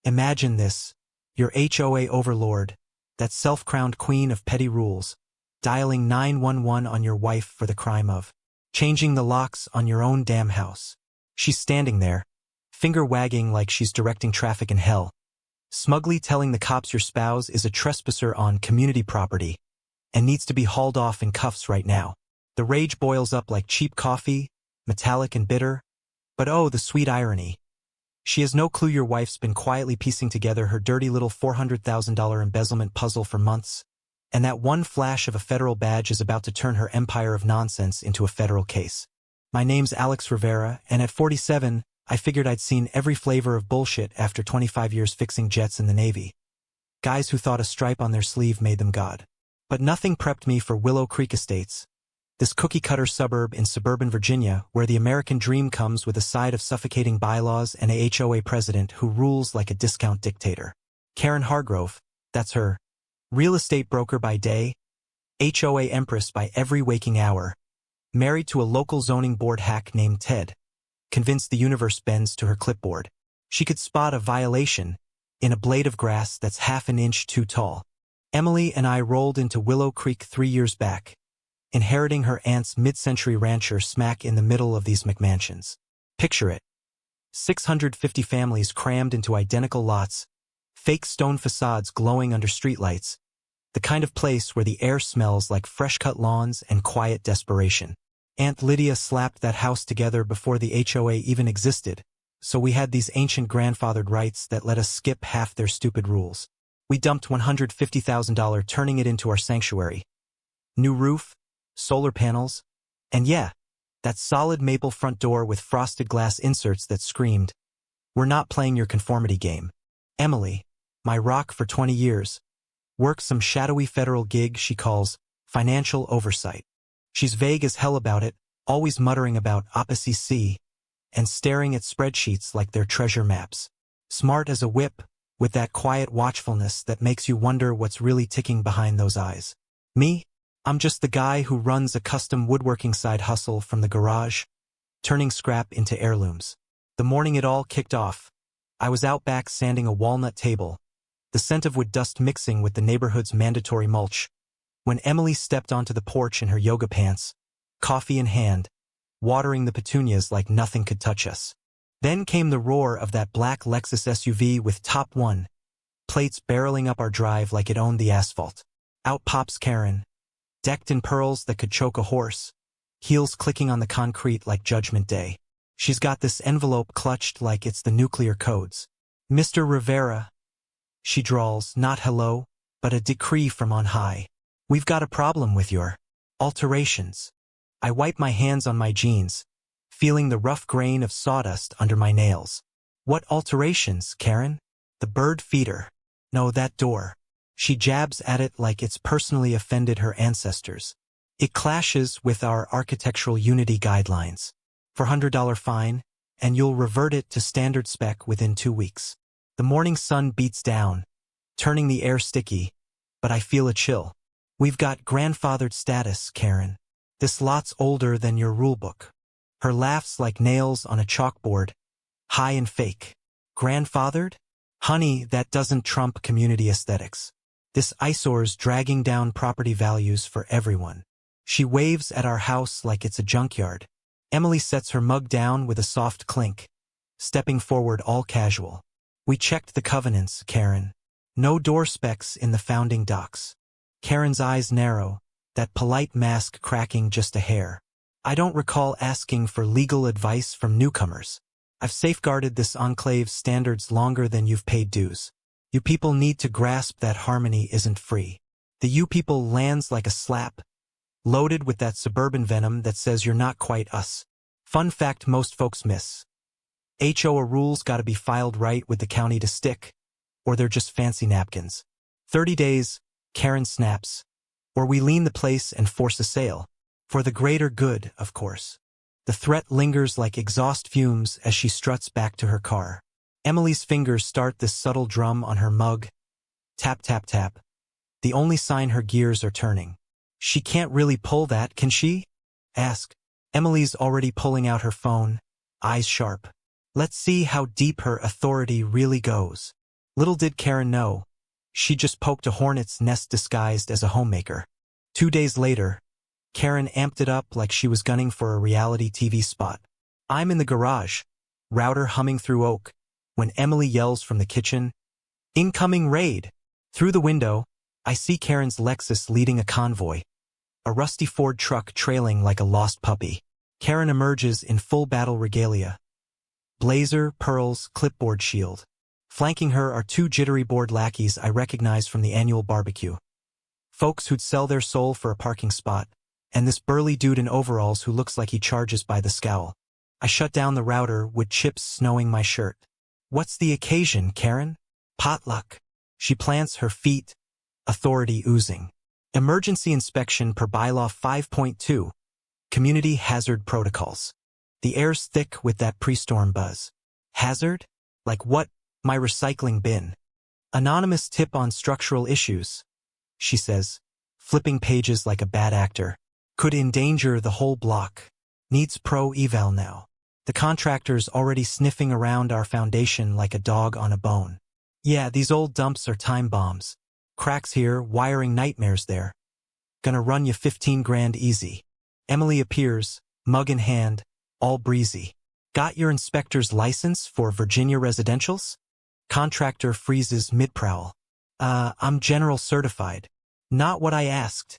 Imagine this, your HOA overlord, that self-crowned queen of petty rules, dialing 911 on your wife for the crime of changing the locks on your own damn house. She's standing there, finger wagging like she's directing traffic in hell, smugly telling the cops your spouse is a trespasser on community property and needs to be hauled off in cuffs right now. The rage boils up like cheap coffee, metallic and bitter, but oh, the sweet irony. She has no clue your wife's been quietly piecing together her dirty little $400,000 embezzlement puzzle for months, and that one flash of a federal badge is about to turn her empire of nonsense into a federal case. My name's Alex Rivera, and at 47, I figured I'd seen every flavor of bullshit after 25 years fixing jets in the Navy. Guys who thought a stripe on their sleeve made them God. But nothing prepped me for Willow Creek Estates, this cookie-cutter suburb in suburban Virginia where the American dream comes with a side of suffocating bylaws and a HOA president who rules like a discount dictator. Karen Hargrove, that's her. Real estate broker by day, HOA empress by every waking hour, married to a local zoning board hack named Ted, convinced the universe bends to her clipboard. She could spot a violation in a blade of grass that's half an inch too tall. Emily and I rolled into Willow Creek 3 years back, inheriting her aunt's mid-century rancher smack in the middle of these McMansions. Picture it. 650 families crammed into identical lots, fake stone facades glowing under streetlights, the kind of place where the air smells like fresh-cut lawns and quiet desperation. Aunt Lydia slapped that house together before the HOA even existed, so we had these ancient grandfathered rights that let us skip half their stupid rules. We dumped $150,000 turning it into our sanctuary. New roof, solar panels, and yeah, that solid maple front door with frosted glass inserts that screamed, "We're not playing your conformity game." Emily, my rock for 20 years, works some shadowy federal gig she calls financial oversight. She's vague as hell about it, always muttering about OPC and staring at spreadsheets like they're treasure maps. Smart as a whip, with that quiet watchfulness that makes you wonder what's really ticking behind those eyes. Me? I'm just the guy who runs a custom woodworking side hustle from the garage, turning scrap into heirlooms. The morning it all kicked off, I was out back sanding a walnut table, the scent of wood dust mixing with the neighborhood's mandatory mulch, when Emily stepped onto the porch in her yoga pants, coffee in hand, watering the petunias like nothing could touch us. Then came the roar of that black Lexus SUV with top one, plates barreling up our drive like it owned the asphalt. Out pops Karen, decked in pearls that could choke a horse, heels clicking on the concrete like Judgment Day. She's got this envelope clutched like it's the nuclear codes. "Mr. Rivera," she drawls, not hello, but a decree from on high. "We've got a problem with your alterations." I wipe my hands on my jeans, feeling the rough grain of sawdust under my nails. "What alterations, Karen?" "The bird feeder." "No, that door." She jabs at it like it's personally offended her ancestors. "It clashes with our architectural unity guidelines. $400 fine, and you'll revert it to standard spec within 2 weeks." The morning sun beats down, turning the air sticky, but I feel a chill. "We've got grandfathered status, Karen. This lot's older than your rulebook." Her laugh's like nails on a chalkboard, high and fake. "Grandfathered? Honey, that doesn't trump community aesthetics. This eyesore's dragging down property values for everyone." She waves at our house like it's a junkyard. Emily sets her mug down with a soft clink, stepping forward all casual. "We checked the covenants, Karen. No door specs in the founding docs." Karen's eyes narrow, that polite mask cracking just a hair. "I don't recall asking for legal advice from newcomers. I've safeguarded this enclave's standards longer than you've paid dues. You people need to grasp that harmony isn't free." The "you people" lands like a slap, loaded with that suburban venom that says you're not quite us. Fun fact most folks miss. HOA rules gotta be filed right with the county to stick, or they're just fancy napkins. 30 days, Karen snaps, or we lean the place and force a sale. For the greater good, of course. The threat lingers like exhaust fumes as she struts back to her car. Emily's fingers start this subtle drum on her mug. Tap, tap, tap. The only sign her gears are turning. "She can't really pull that, can she?" Ask. Emily's already pulling out her phone, eyes sharp. "Let's see how deep her authority really goes." Little did Karen know, she just poked a hornet's nest disguised as a homemaker. 2 days later, Karen amped it up like she was gunning for a reality TV spot. I'm in the garage, router humming through oak, when Emily yells from the kitchen, "Incoming raid!" Through the window, I see Karen's Lexus leading a convoy, a rusty Ford truck trailing like a lost puppy. Karen emerges in full battle regalia. Blazer, pearls, clipboard shield. Flanking her are two jittery bored lackeys I recognize from the annual barbecue. Folks who'd sell their soul for a parking spot, and this burly dude in overalls who looks like he charges by the scowl. I shut down the router with chips snowing my shirt. What's the occasion, Karen? Potluck. She plants her feet, authority oozing. Emergency inspection per bylaw 5.2. Community hazard protocols. The air's thick with that pre-storm buzz. Hazard? Like what? My recycling bin. Anonymous tip on structural issues, she says, flipping pages like a bad actor. Could endanger the whole block. Needs pro eval now. The contractor's already sniffing around our foundation like a dog on a bone. Yeah, these old dumps are time bombs. Cracks here, wiring nightmares there. Gonna run you 15 grand easy. Emily appears, mug in hand, all breezy. Got your inspector's license for Virginia residentials? Contractor freezes mid-prowl. I'm general certified. Not what I asked,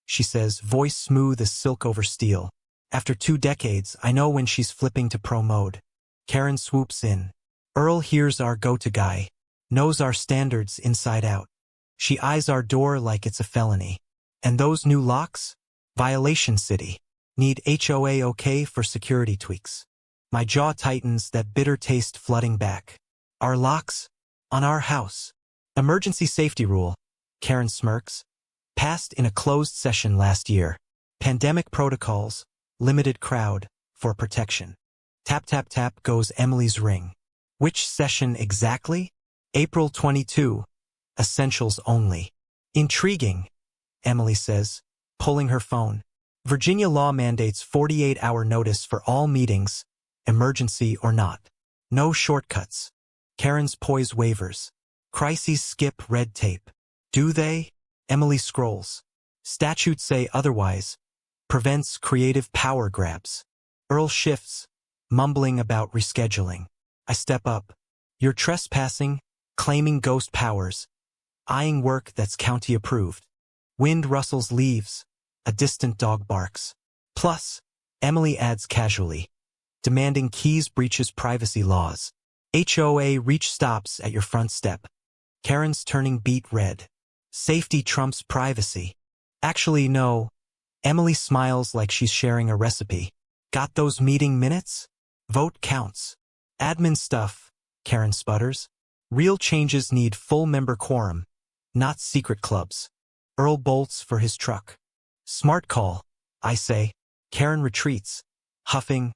she says, voice smooth as silk over steel. After 2 decades, I know when she's flipping to pro mode. Karen swoops in. Earl here's our go-to guy. Knows our standards inside out. She eyes our door like it's a felony. And those new locks? Violation city. Need HOA okay for security tweaks. My jaw tightens, that bitter taste flooding back. Our locks? On our house. Emergency safety rule, Karen smirks. Passed in a closed session last year. Pandemic protocols, limited crowd, for protection. Tap tap tap goes Emily's ring. Which session exactly? April 22. Essentials only. Intriguing, Emily says, pulling her phone. Virginia law mandates 48-hour notice for all meetings, emergency or not. No shortcuts. Karen's poise wavers. Crises skip red tape. Do they? Emily scrolls. Statutes say otherwise. Prevents creative power grabs. Earl shifts, mumbling about rescheduling. I step up. You're trespassing, claiming ghost powers. Eyeing work that's county approved. Wind rustles leaves. A distant dog barks. Plus, Emily adds casually. Demanding keys breaches privacy laws. HOA reach stops at your front step. Karen's turning beet red. Safety trumps privacy. Actually, no. Emily smiles like she's sharing a recipe. Got those meeting minutes? Vote counts. Admin stuff, Karen sputters. Real changes need full member quorum, not secret clubs. Earl bolts for his truck. Smart call, I say. Karen retreats, huffing.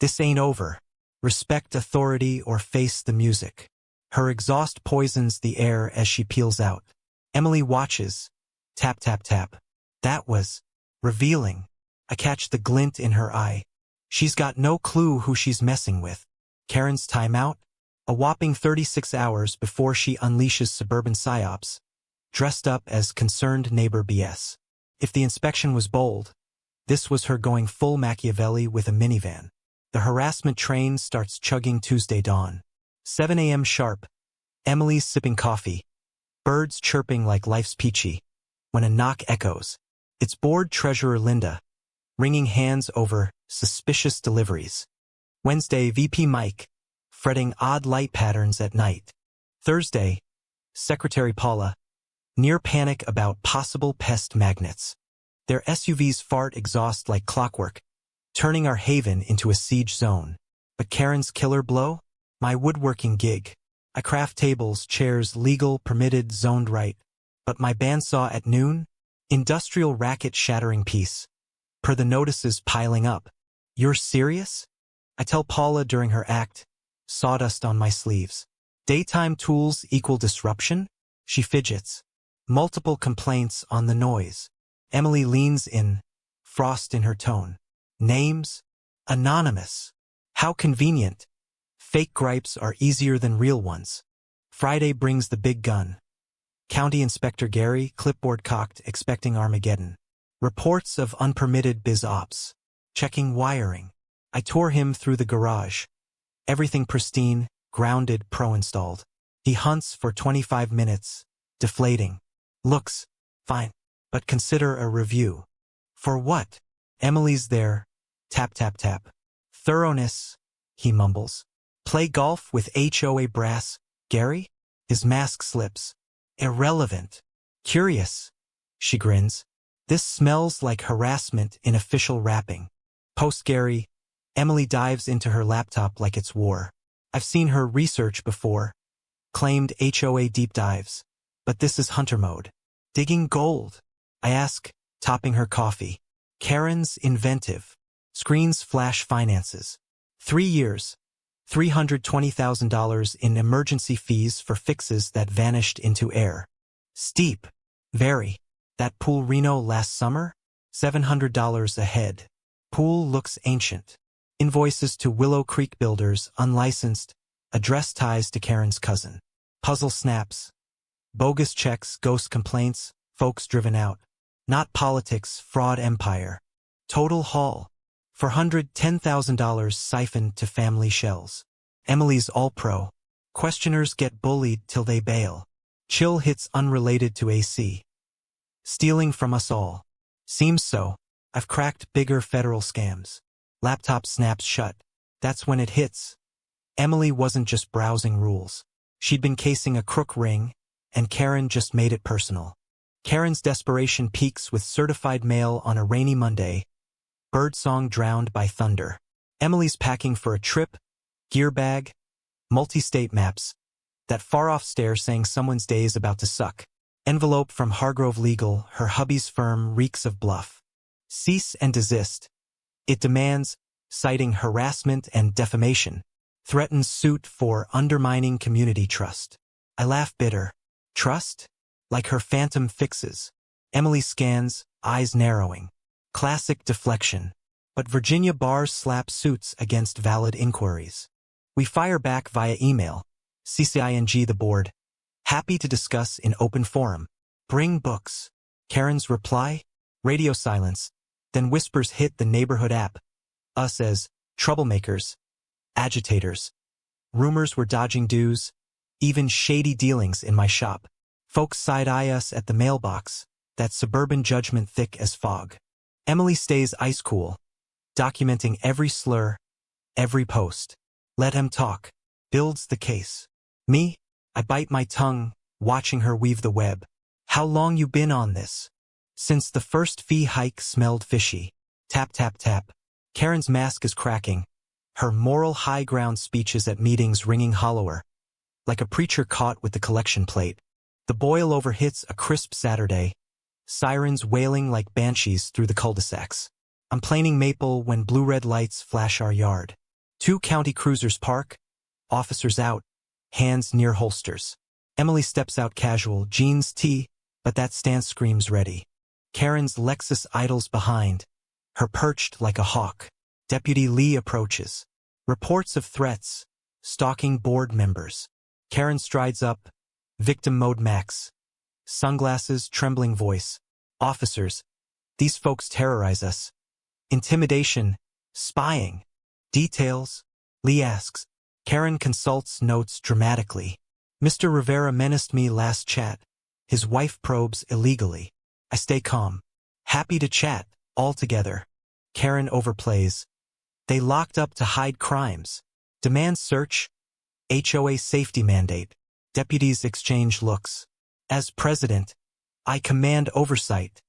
This ain't over. Respect authority or face the music. Her exhaust poisons the air as she peels out. Emily watches. Tap, tap, tap. That was revealing. I catch the glint in her eye. She's got no clue who she's messing with. Karen's timeout? A whopping 36 hours before she unleashes suburban psyops, dressed up as concerned neighbor BS. If the inspection was bold, this was her going full Machiavelli with a minivan. The harassment train starts chugging Tuesday dawn. 7 a.m. sharp. Emily's sipping coffee. Birds chirping like life's peachy. When a knock echoes. It's board treasurer Linda, wringing hands over suspicious deliveries. Wednesday, VP Mike, fretting odd light patterns at night. Thursday, Secretary Paula, near panic about possible pest magnets. Their SUVs fart exhaust like clockwork, turning our haven into a siege zone. But Karen's killer blow? My woodworking gig. I craft tables, chairs, legal, permitted, zoned right. But my bandsaw at noon? Industrial racket-shattering piece. Per the notices piling up. You're serious? I tell Paula during her act. Sawdust on my sleeves. Daytime tools equal disruption? She fidgets. Multiple complaints on the noise. Emily leans in, frost in her tone. Names? Anonymous. How convenient. Fake gripes are easier than real ones. Friday brings the big gun. County Inspector Gary, clipboard cocked, expecting Armageddon. Reports of unpermitted biz ops. Checking wiring. I tore him through the garage. Everything pristine, grounded, pro-installed. He hunts for 25 minutes, deflating. Looks fine, but consider a review. For what? Emily's there. Tap, tap, tap. Thoroughness, he mumbles. Play golf with HOA brass, Gary? His mask slips. Irrelevant. Curious. She grins. This smells like harassment in official wrapping. Post Gary. Emily dives into her laptop like it's war. I've seen her research before. Claimed HOA deep dives. But this is hunter mode. Digging gold. I ask, topping her coffee. Karen's inventive. Screens flash finances. 3 years. $320,000 in emergency fees for fixes that vanished into air. Steep. Very. That pool reno last summer? $700 a head. Pool looks ancient. Invoices to Willow Creek Builders, unlicensed. Address ties to Karen's cousin. Puzzle snaps. Bogus checks, ghost complaints, folks driven out. Not politics, fraud empire. Total haul. $410,000 siphoned to family shells. Emily's all-pro. Questioners get bullied till they bail. Chill hits unrelated to AC. Stealing from us all. Seems so. I've cracked bigger federal scams. Laptop snaps shut. That's when it hits. Emily wasn't just browsing rules. She'd been casing a crook ring, and Karen just made it personal. Karen's desperation peaks with certified mail on a rainy Monday. Birdsong drowned by thunder. Emily's packing for a trip, gear bag, multi-state maps. That far-off stare saying someone's day is about to suck. Envelope from Hargrove Legal, her hubby's firm reeks of bluff. Cease and desist. It demands, citing harassment and defamation. Threatens suit for undermining community trust. I laugh bitter. Trust? Like her phantom fixes. Emily scans, eyes narrowing. Classic deflection. But Virginia bars slap suits against valid inquiries. We fire back via email. CCING the board. Happy to discuss in open forum. Bring books. Karen's reply? Radio silence. Then whispers hit the neighborhood app. Us as troublemakers. Agitators. Rumors we're dodging dues. Even shady dealings in my shop. Folks side-eye us at the mailbox. That suburban judgment thick as fog. Emily stays ice-cool, documenting every slur, every post. Let him talk. Builds the case. Me? I bite my tongue, watching her weave the web. How long you been on this? Since the first fee hike smelled fishy. Tap, tap, tap. Karen's mask is cracking. Her moral high ground speeches at meetings ringing hollower. Like a preacher caught with the collection plate. The boil-over hits a crisp Saturday. Sirens wailing like banshees through the cul-de-sacs. I'm planing Maple when blue-red lights flash our yard. 2 county cruisers park. Officers out. Hands near holsters. Emily steps out casual, jeans tee, but that stance screams ready. Karen's Lexus idles behind. Her perched like a hawk. Deputy Lee approaches. Reports of threats. Stalking board members. Karen strides up. Victim mode max. Sunglasses, trembling voice. Officers. These folks terrorize us. Intimidation. Spying. Details. Lee asks. Karen consults notes dramatically. Mr. Rivera menaced me last chat. His wife probes illegally. I stay calm. Happy to chat, all together. Karen overplays. They locked up to hide crimes. Demand search. HOA safety mandate. Deputies exchange looks. As president, I command oversight.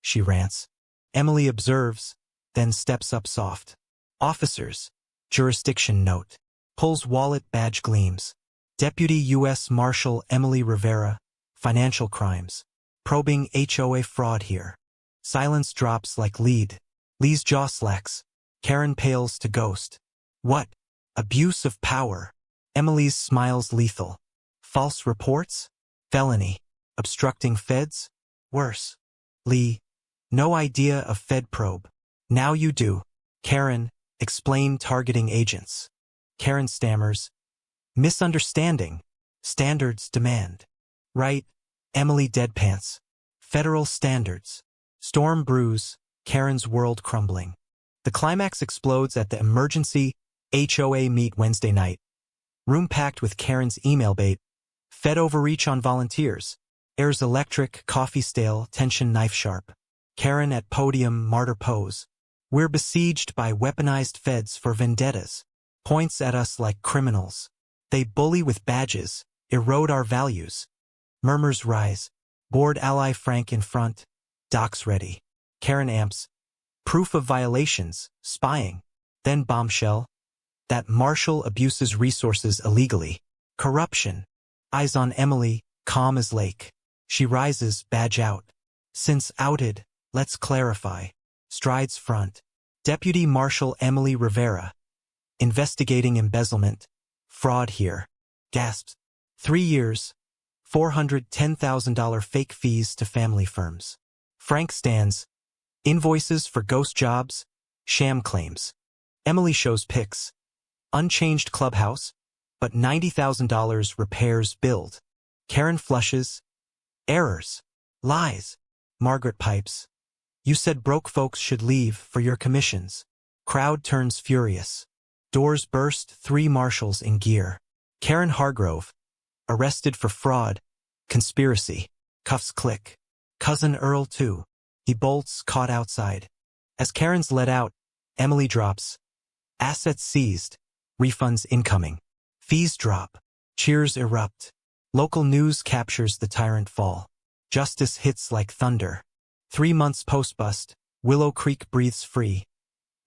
She rants. Emily observes, then steps up soft. Officers. Jurisdiction note. Pulls wallet, badge gleams. Deputy U.S. Marshal Emily Rivera. Financial crimes. Probing HOA fraud here. Silence drops like lead. Lee's jaw slacks. Karen pales to ghost. What? Abuse of power. Emily's smiles lethal. False reports? Felony. Obstructing feds? Worse. Lee. No idea of Fed probe. Now you do. Karen. Explain targeting agents. Karen stammers. Misunderstanding. Standards demand. Right, Emily deadpants. Federal standards. Storm brews, Karen's world crumbling. The climax explodes at the emergency HOA meet Wednesday night. Room packed with Karen's email bait. Fed overreach on volunteers. Airs electric, coffee stale, tension knife sharp. Karen at podium, martyr pose. We're besieged by weaponized feds for vendettas. Points at us like criminals. They bully with badges, erode our values. Murmurs rise. Bored ally Frank in front. Docs ready. Karen amps. Proof of violations, spying. Then bombshell. That Marshall abuses resources illegally. Corruption. Eyes on Emily, calm as lake. She rises, badge out. Since outed, let's clarify. Strides front. Deputy Marshal Emily Rivera. Investigating embezzlement. Fraud here. Gasps. 3 years. $410,000 fake fees to family firms. Frank stands. Invoices for ghost jobs. Sham claims. Emily shows pics. Unchanged clubhouse, but $90,000 repairs billed. Karen flushes. Errors. Lies. Margaret pipes. You said broke folks should leave for your commissions. Crowd turns furious. Doors burst, 3 marshals in gear. Karen Hargrove. Arrested for fraud. Conspiracy. Cuffs click. Cousin Earl too. He bolts, caught outside. As Karen's let out, Emily drops. Assets seized. Refunds incoming. Fees drop. Cheers erupt. Local news captures the tyrant fall. Justice hits like thunder. 3 months post-bust, Willow Creek breathes free.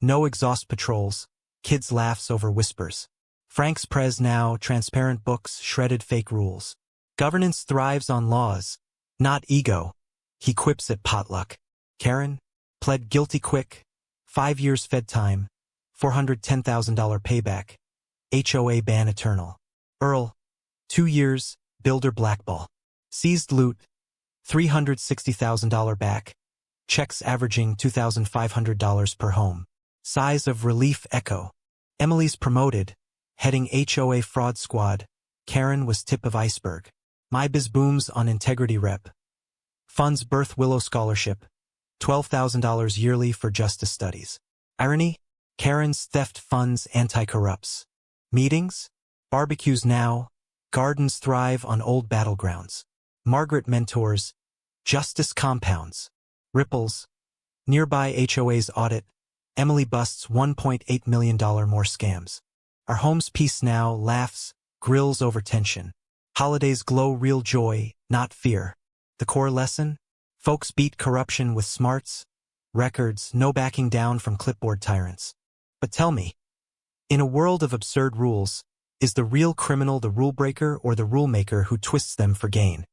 No exhaust patrols. Kids laughs over whispers. Frank's prez now, transparent books, shredded fake rules. Governance thrives on laws, not ego. He quips at potluck. Karen? Pled guilty quick. 5 years fed time. $410,000 payback. HOA ban eternal. Earl? 2 years, builder blackball. Seized loot. $360,000 back. Checks averaging $2,500 per home. Size of relief echo. Emily's promoted. Heading HOA fraud squad. Karen was tip of iceberg. My biz booms on integrity rep. Funds birth Willow scholarship. $12,000 yearly for justice studies. Irony? Karen's theft funds anti-corrupts. Meetings? Barbecues now. Gardens thrive on old battlegrounds. Margaret mentors. Justice compounds. Ripples. Nearby HOA's audit. Emily busts $1.8 million more scams. Our home's peace now, laughs, grills over tension. Holidays glow real joy, not fear. The core lesson? Folks beat corruption with smarts. Records, no backing down from clipboard tyrants. But tell me, in a world of absurd rules, is the real criminal the rule breaker or the rule maker who twists them for gain?